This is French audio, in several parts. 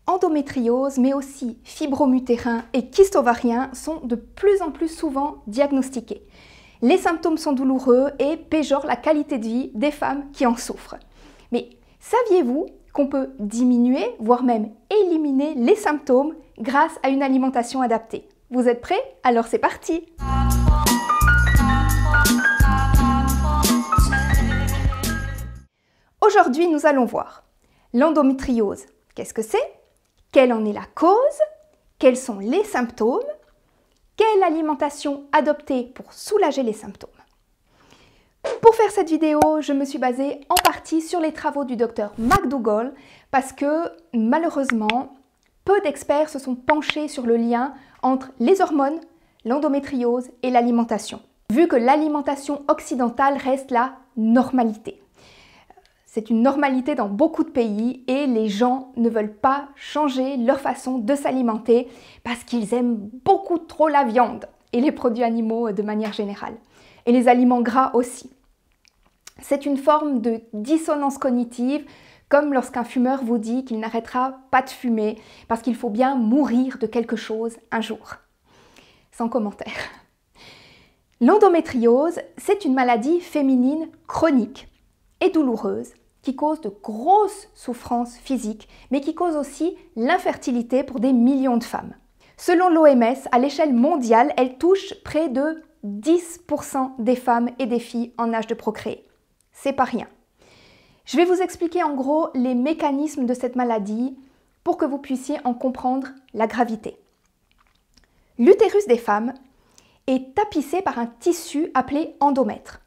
endométriose, mais aussi fibromes utérins et kystes ovariens sont de plus en plus souvent diagnostiqués. Les symptômes sont douloureux et péjorent la qualité de vie des femmes qui en souffrent. Mais saviez-vous qu'on peut diminuer, voire même éliminer les symptômes grâce à une alimentation adaptée? Vous êtes prêts? Alors c'est parti! Aujourd'hui, nous allons voir l'endométriose. Qu'est-ce que c'est? Quelle en est la cause? Quels sont les symptômes? Quelle alimentation adopter pour soulager les symptômes? Pour faire cette vidéo, je me suis basée en partie sur les travaux du docteur McDougall parce que malheureusement, peu d'experts se sont penchés sur le lien entre les hormones, l'endométriose et l'alimentation, vu que l'alimentation occidentale reste la normalité. C'est une normalité dans beaucoup de pays et les gens ne veulent pas changer leur façon de s'alimenter parce qu'ils aiment beaucoup trop la viande et les produits animaux de manière générale. Et les aliments gras aussi. C'est une forme de dissonance cognitive, comme lorsqu'un fumeur vous dit qu'il n'arrêtera pas de fumer parce qu'il faut bien mourir de quelque chose un jour. Sans commentaire. L'endométriose, c'est une maladie féminine chronique et douloureuse qui cause de grosses souffrances physiques, mais qui cause aussi l'infertilité pour des millions de femmes. Selon l'OMS, à l'échelle mondiale, elle touche près de 10% des femmes et des filles en âge de procréer. C'est pas rien. Je vais vous expliquer en gros les mécanismes de cette maladie pour que vous puissiez en comprendre la gravité. L'utérus des femmes est tapissé par un tissu appelé endomètre.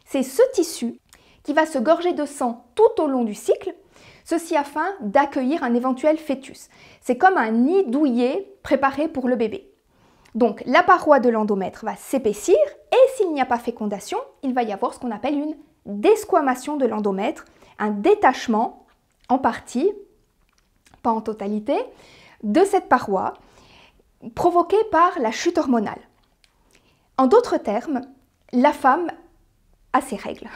C'est ce tissu qui va se gorger de sang tout au long du cycle, ceci afin d'accueillir un éventuel fœtus. C'est comme un nid douillet préparé pour le bébé. Donc la paroi de l'endomètre va s'épaissir et s'il n'y a pas fécondation, il va y avoir ce qu'on appelle une desquamation de l'endomètre, un détachement en partie, pas en totalité, de cette paroi provoqué par la chute hormonale. En d'autres termes, la femme a ses règles.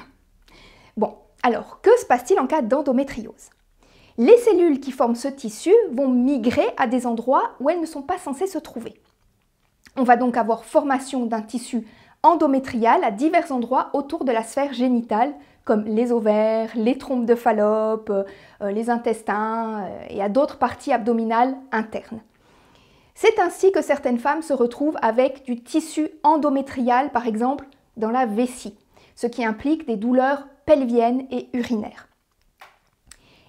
Bon, alors, que se passe-t-il en cas d'endométriose? Les cellules qui forment ce tissu vont migrer à des endroits où elles ne sont pas censées se trouver. On va donc avoir formation d'un tissu endométrial à divers endroits autour de la sphère génitale, comme les ovaires, les trompes de Fallope, les intestins et à d'autres parties abdominales internes. C'est ainsi que certaines femmes se retrouvent avec du tissu endométrial, par exemple, dans la vessie, ce qui implique des douleurs pelviennes et urinaires.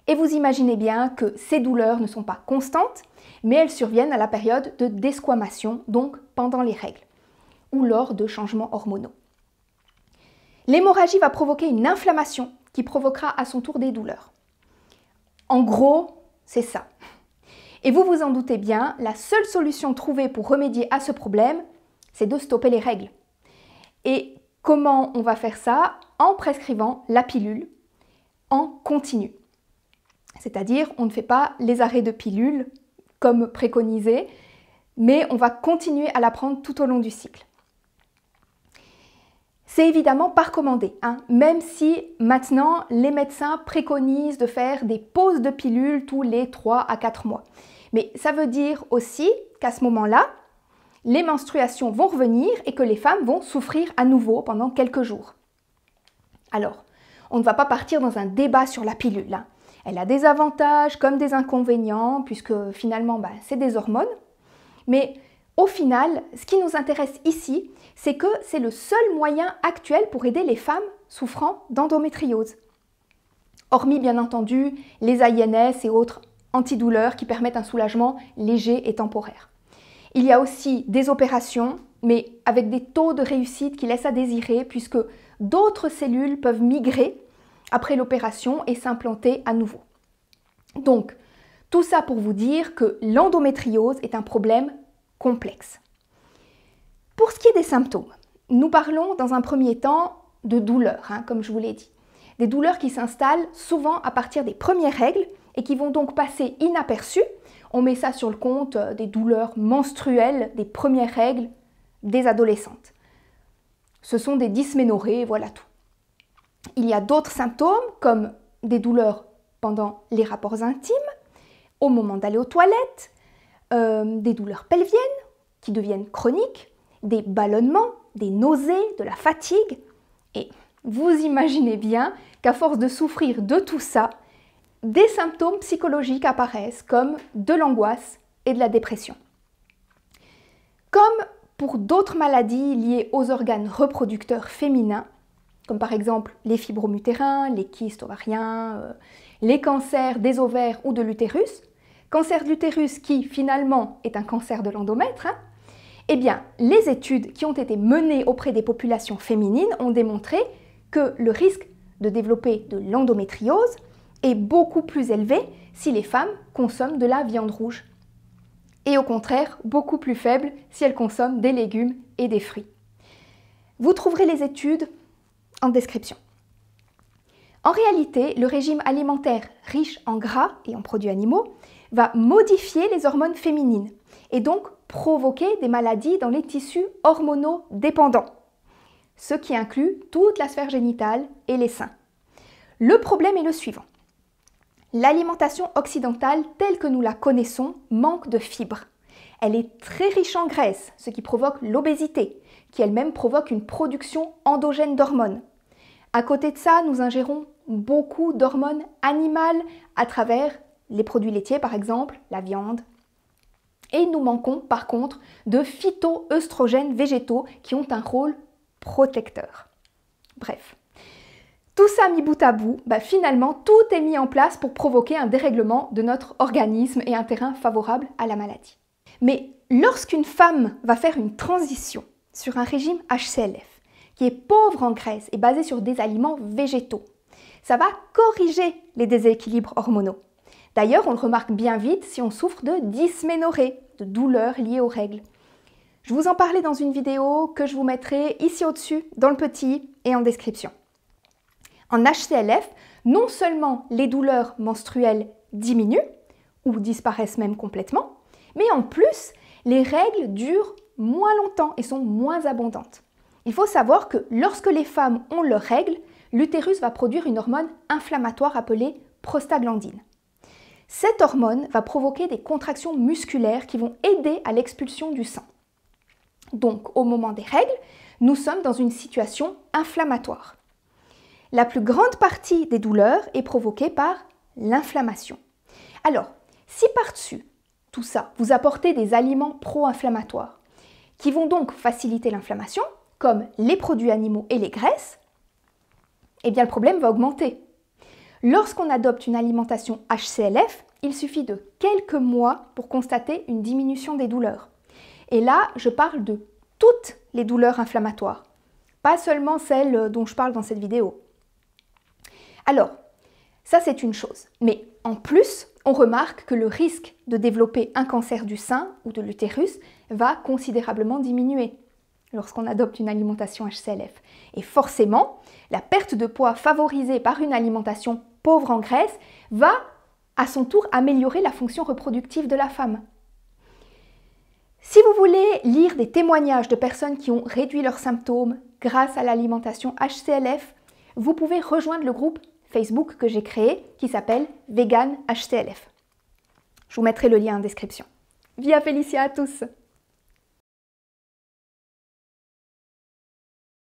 Et vous imaginez bien que ces douleurs ne sont pas constantes, mais elles surviennent à la période de desquamation, donc pendant les règles, ou lors de changements hormonaux. L'hémorragie va provoquer une inflammation qui provoquera à son tour des douleurs. En gros, c'est ça. Et vous vous en doutez bien, la seule solution trouvée pour remédier à ce problème, c'est de stopper les règles. Et comment on va faire ça? En prescrivant la pilule en continu. C'est-à-dire, on ne fait pas les arrêts de pilule comme préconisé, mais on va continuer à la prendre tout au long du cycle. C'est évidemment pas recommandé, même si maintenant les médecins préconisent de faire des pauses de pilules tous les 3 à 4 mois. Mais ça veut dire aussi qu'à ce moment-là, les menstruations vont revenir et que les femmes vont souffrir à nouveau pendant quelques jours. Alors, on ne va pas partir dans un débat sur la pilule. Elle a des avantages comme des inconvénients, puisque finalement, c'est des hormones. Mais au final, ce qui nous intéresse ici, c'est que c'est le seul moyen actuel pour aider les femmes souffrant d'endométriose. Hormis, bien entendu, les INS et autres antidouleurs qui permettent un soulagement léger et temporaire. Il y a aussi des opérations, mais avec des taux de réussite qui laissent à désirer, puisque d'autres cellules peuvent migrer après l'opération et s'implanter à nouveau. Donc, tout ça pour vous dire que l'endométriose est un problème complexe. Pour ce qui est des symptômes, nous parlons dans un premier temps de douleurs, comme je vous l'ai dit. Des douleurs qui s'installent souvent à partir des premières règles et qui vont donc passer inaperçues. On met ça sur le compte des douleurs menstruelles, des premières règles des adolescentes. Ce sont des dysménorrhées, voilà tout. Il y a d'autres symptômes comme des douleurs pendant les rapports intimes, au moment d'aller aux toilettes, des douleurs pelviennes qui deviennent chroniques, des ballonnements, des nausées, de la fatigue. Et vous imaginez bien qu'à force de souffrir de tout ça, des symptômes psychologiques apparaissent comme de l'angoisse et de la dépression. Comme pour d'autres maladies liées aux organes reproducteurs féminins, comme par exemple les fibromes utérins, les kystes ovariens, les cancers des ovaires ou de l'utérus, cancer de l'utérus qui finalement est un cancer de l'endomètre, eh bien les études qui ont été menées auprès des populations féminines ont démontré que le risque de développer de l'endométriose est beaucoup plus élevé si les femmes consomment de la viande rouge. Et au contraire, beaucoup plus faible si elles consomment des légumes et des fruits. Vous trouverez les études en description. En réalité, le régime alimentaire riche en gras et en produits animaux va modifier les hormones féminines et donc provoquer des maladies dans les tissus hormonaux dépendants, ce qui inclut toute la sphère génitale et les seins. Le problème est le suivant. L'alimentation occidentale telle que nous la connaissons manque de fibres. Elle est très riche en graisse, ce qui provoque l'obésité, qui elle-même provoque une production endogène d'hormones. À côté de ça, nous ingérons beaucoup d'hormones animales à travers les produits laitiers par exemple, la viande. Et nous manquons par contre de phytoœstrogènes végétaux qui ont un rôle protecteur. Bref. Tout ça mis bout à bout, finalement, tout est mis en place pour provoquer un dérèglement de notre organisme et un terrain favorable à la maladie. Mais lorsqu'une femme va faire une transition sur un régime HCLF, qui est pauvre en graisse et basé sur des aliments végétaux, ça va corriger les déséquilibres hormonaux. D'ailleurs, on le remarque bien vite si on souffre de dysménorrhée, de douleurs liées aux règles. Je vous en parlais dans une vidéo que je vous mettrai ici au-dessus, dans le petit et en description. En HCLF, non seulement les douleurs menstruelles diminuent, ou disparaissent même complètement, mais en plus, les règles durent moins longtemps et sont moins abondantes. Il faut savoir que lorsque les femmes ont leurs règles, l'utérus va produire une hormone inflammatoire appelée prostaglandine. Cette hormone va provoquer des contractions musculaires qui vont aider à l'expulsion du sang. Donc, au moment des règles, nous sommes dans une situation inflammatoire. La plus grande partie des douleurs est provoquée par l'inflammation. Alors, si par-dessus tout ça, vous apportez des aliments pro-inflammatoires qui vont donc faciliter l'inflammation, comme les produits animaux et les graisses, eh bien le problème va augmenter. Lorsqu'on adopte une alimentation HCLF, il suffit de quelques mois pour constater une diminution des douleurs. Et là, je parle de toutes les douleurs inflammatoires, pas seulement celles dont je parle dans cette vidéo. Alors, ça c'est une chose, mais en plus, on remarque que le risque de développer un cancer du sein ou de l'utérus va considérablement diminuer lorsqu'on adopte une alimentation HCLF. Et forcément, la perte de poids favorisée par une alimentation pauvre en graisse va à son tour améliorer la fonction reproductive de la femme. Si vous voulez lire des témoignages de personnes qui ont réduit leurs symptômes grâce à l'alimentation HCLF, vous pouvez rejoindre le groupe Facebook que j'ai créé qui s'appelle Vegan HCLF. Je vous mettrai le lien en description. Via Felicia à tous!